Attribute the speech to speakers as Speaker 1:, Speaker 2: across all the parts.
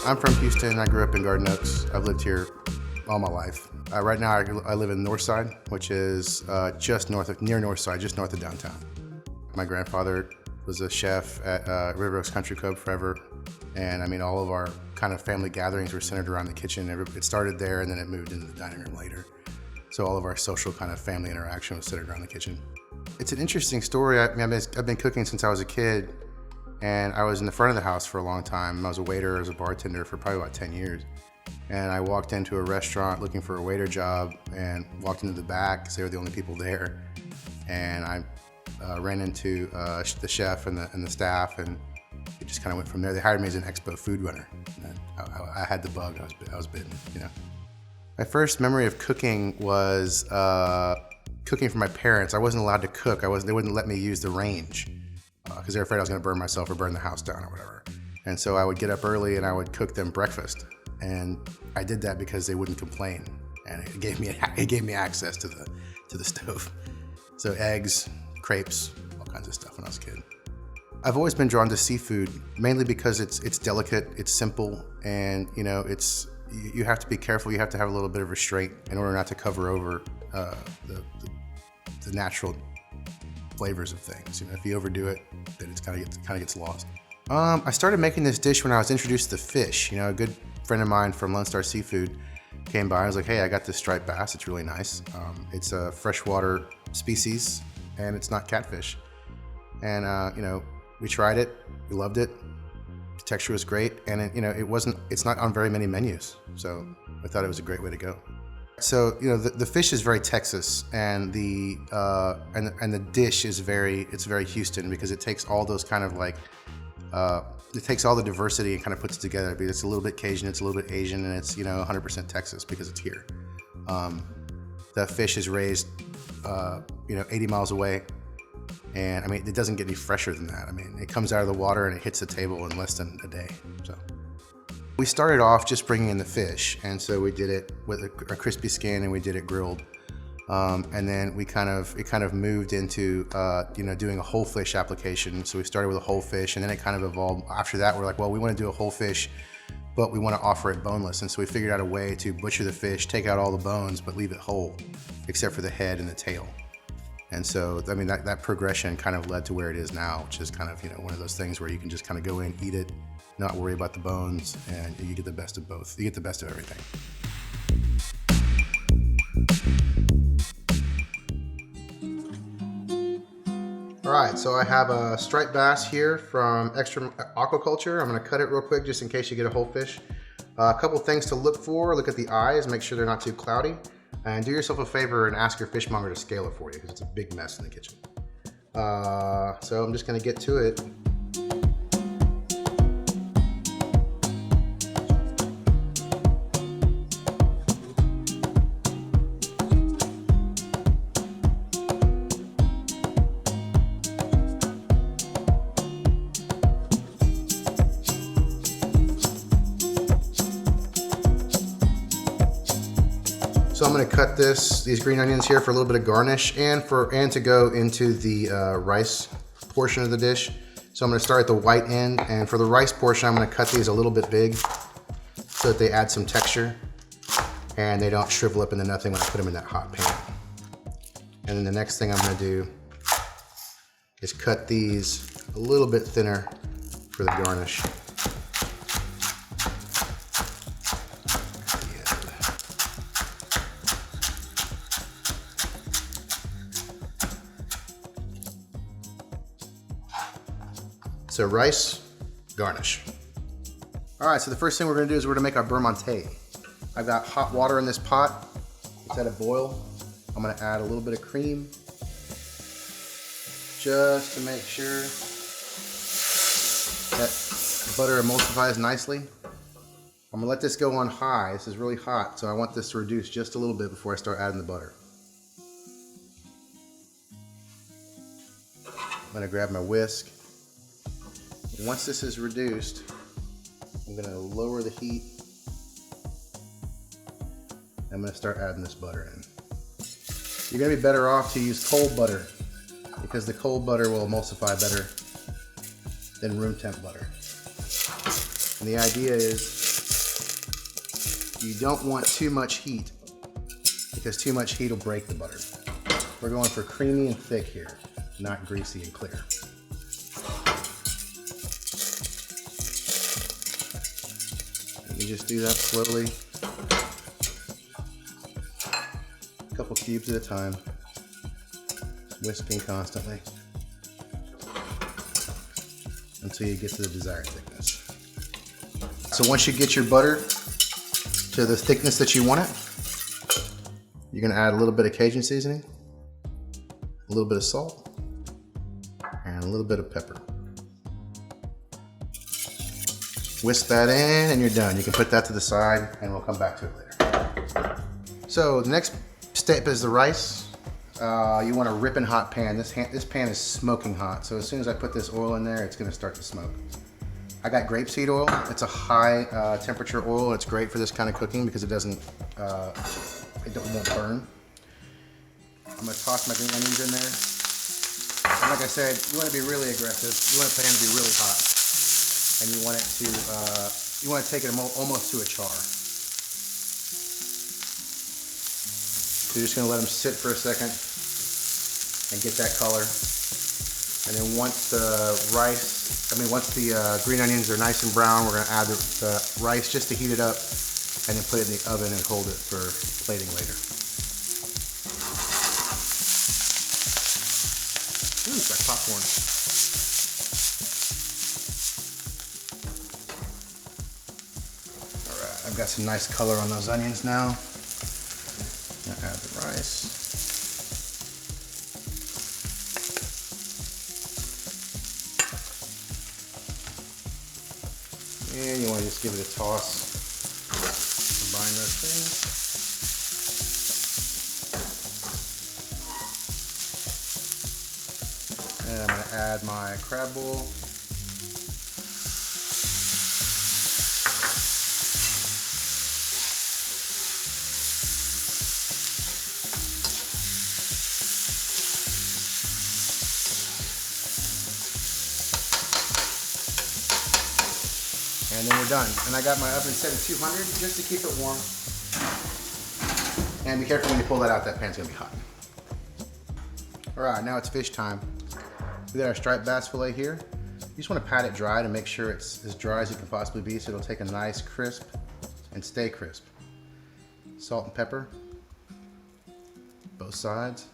Speaker 1: I'm from Houston. I grew up in Garden Oaks. I've lived here all my life. Right now, I live in Northside, which is just north of downtown. My grandfather was a chef at River Oaks Country Club forever, and I mean, all of our kind of family gatherings were centered around the kitchen. It started there, and then it moved into the dining room later. So all of our social kind of family interaction was centered around the kitchen. It's an interesting story. I've been cooking since I was a kid, and I was in the front of the house for a long time. I was a waiter, I was a bartender for probably about 10 years. And I walked into a restaurant looking for a waiter job and walked into the back because they were the only people there. And I ran into the chef and the staff, and it just kind of went from there. They hired me as an expo food runner. And I had the bug. I was bitten, you know. My first memory of cooking was cooking for my parents. I wasn't allowed to cook. They wouldn't let me use the range because they were afraid I was going to burn myself or burn the house down or whatever. And so I would get up early and I would cook them breakfast. And I did that because they wouldn't complain, and it gave me access to the stove. So eggs, crepes, all kinds of stuff when I was a kid. I've always been drawn to seafood, mainly because it's delicate, it's simple, and you know, you have to be careful. You have to have a little bit of restraint in order not to cover over the natural flavors of things. You know, if you overdo it, then it kind of gets lost. I started making this dish when I was introduced to fish. You know, a good friend of mine from Lone Star Seafood came by. I was like, hey, I got this striped bass. It's really nice. It's a freshwater species, and it's not catfish. And you know, we tried it. We loved it. The texture was great, and it's not on very many menus. So I thought it was a great way to go. So you know, the fish is very Texas, and the dish is very Houston, because it takes all those kind of like. It takes all the diversity and kind of puts it together. Because it's a little bit Cajun, it's a little bit Asian, and it's 100% Texas because it's here. The fish is raised 80 miles away, and I mean, it doesn't get any fresher than that. I mean, it comes out of the water and it hits the table in less than a day. So we started off just bringing in the fish, and so we did it with a crispy skin, and we did it grilled. And then it kind of moved into doing a whole fish application. So we started with a whole fish, and then it kind of evolved. After that, we're like, well, we want to do a whole fish, but we want to offer it boneless. And so we figured out a way to butcher the fish, take out all the bones, but leave it whole, except for the head and the tail. And so, I mean, that progression kind of led to where it is now, which is kind of one of those things where you can just kind of go in, eat it, not worry about the bones, and you get the best of both. You get the best of everything. All right, so I have a striped bass here from Extra Aquaculture. I'm gonna cut it real quick just in case you get a whole fish. A couple things to look for. Look at the eyes, make sure they're not too cloudy. And do yourself a favor and ask your fishmonger to scale it for you, because it's a big mess in the kitchen. So I'm just gonna get to it. So I'm going to cut these green onions here for a little bit of garnish and to go into the rice portion of the dish. So I'm going to start at the white end, and for the rice portion, I'm going to cut these a little bit big so that they add some texture and they don't shrivel up into nothing when I put them in that hot pan. And then the next thing I'm going to do is cut these a little bit thinner for the garnish. So rice, garnish. All right, so the first thing we're gonna do is we're gonna make our beurre monté. I've got hot water in this pot. It's at a boil. I'm gonna add a little bit of cream just to make sure that butter emulsifies nicely. I'm gonna let this go on high. This is really hot, so I want this to reduce just a little bit before I start adding the butter. I'm gonna grab my whisk. Once this is reduced, I'm gonna lower the heat. I'm gonna start adding this butter in. You're gonna be better off to use cold butter, because the cold butter will emulsify better than room temp butter. And the idea is You don't want too much heat because too much heat will break the butter. We're going for creamy and thick here, not greasy and clear. You just do that slowly, a couple cubes at a time, whisking constantly until you get to the desired thickness. So once you get your butter to the thickness that you want it, you're gonna add a little bit of Cajun seasoning, a little bit of salt, and a little bit of pepper. Whisk that in and you're done. You can put that to the side and we'll come back to it later. So the next step is the rice. You want a ripping hot pan. This pan is smoking hot. So as soon as I put this oil in there, it's gonna start to smoke. I got grapeseed oil. It's a high temperature oil. It's great for this kind of cooking because it won't burn. I'm gonna toss my green onions in there. And like I said, you wanna be really aggressive. You want the pan to be really hot. And you want it to, take it almost to a char. So you're just gonna let them sit for a second and get that color. And then once the green onions are nice and brown, we're gonna add the rice just to heat it up and then put it in the oven and hold it for plating later. Ooh, it's like popcorn. I've got some nice color on those onions now. I'll add the rice. And you want to just give it a toss. Combine those things. And I'm going to add my crab bowl. And then we're done. And I got my oven set at 200 just to keep it warm. And be careful when you pull that out, that pan's gonna be hot. All right, now it's fish time. We got our striped bass fillet here. You just wanna pat it dry to make sure it's as dry as it can possibly be so it'll take a nice crisp and stay crisp. Salt and pepper, both sides.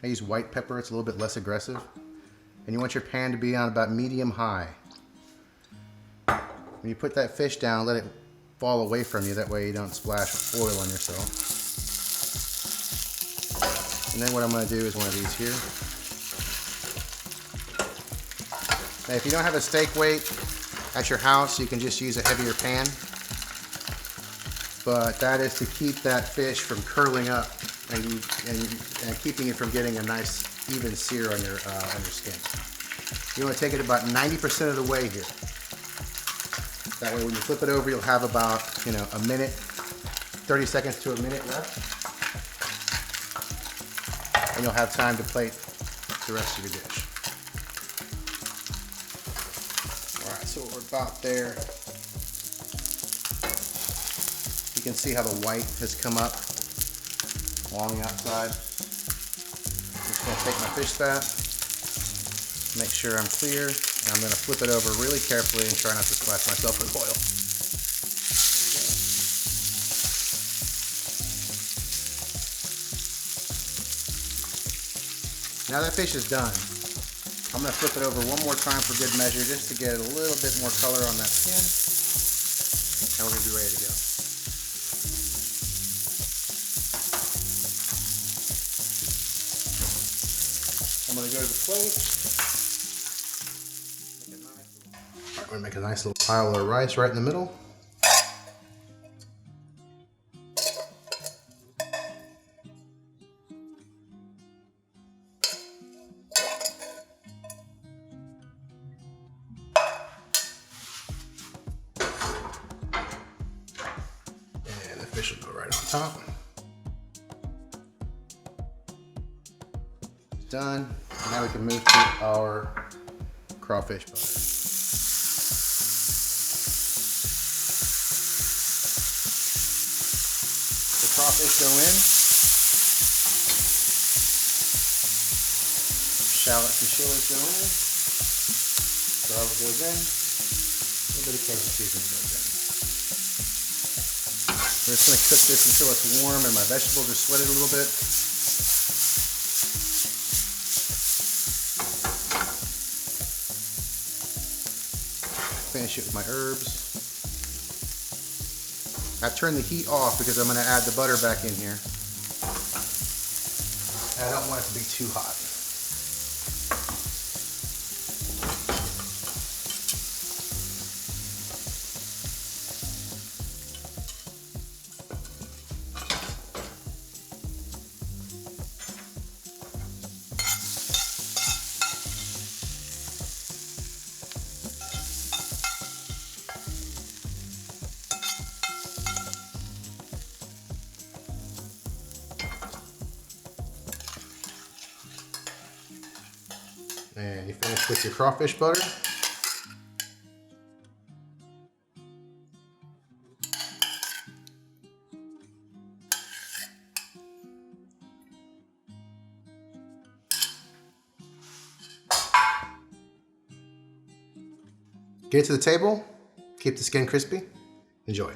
Speaker 1: I use white pepper, it's a little bit less aggressive. And you want your pan to be on about medium high. When you put that fish down, let it fall away from you. That way you don't splash oil on yourself. And then what I'm gonna do is one of these here. Now, if you don't have a steak weight at your house, you can just use a heavier pan. But that is to keep that fish from curling up and keeping it from getting a nice even sear on your skin. You want to take it about 90% of the way here. That way when you flip it over, you'll have about, a minute, 30 seconds to a minute left. And you'll have time to plate the rest of your dish. All right, so we're about there. You can see how the white has come up along the outside. I'm going to take my fish staff, make sure I'm clear, and I'm going to flip it over really carefully and try not to splash myself with oil. Now that fish is done, I'm going to flip it over one more time for good measure just to get a little bit more color on that skin, and we're going to be ready to go. I'm going to go to the plate. I'm going to make a nice little pile of rice right in the middle. And the fish will go right on top. It's done. Now we can move to our crawfish butter. crawfish go in. Shallots and shillers go in. Garlic goes in. A little bit of Cajun seasoning goes in. We're just going to cook this until it's warm and my vegetables are sweated a little bit. Finish it with my herbs. I've turned the heat off because I'm going to add the butter back in here. I don't want it to be too hot. And you finish with your crawfish butter. Get it to the table, keep the skin crispy. Enjoy.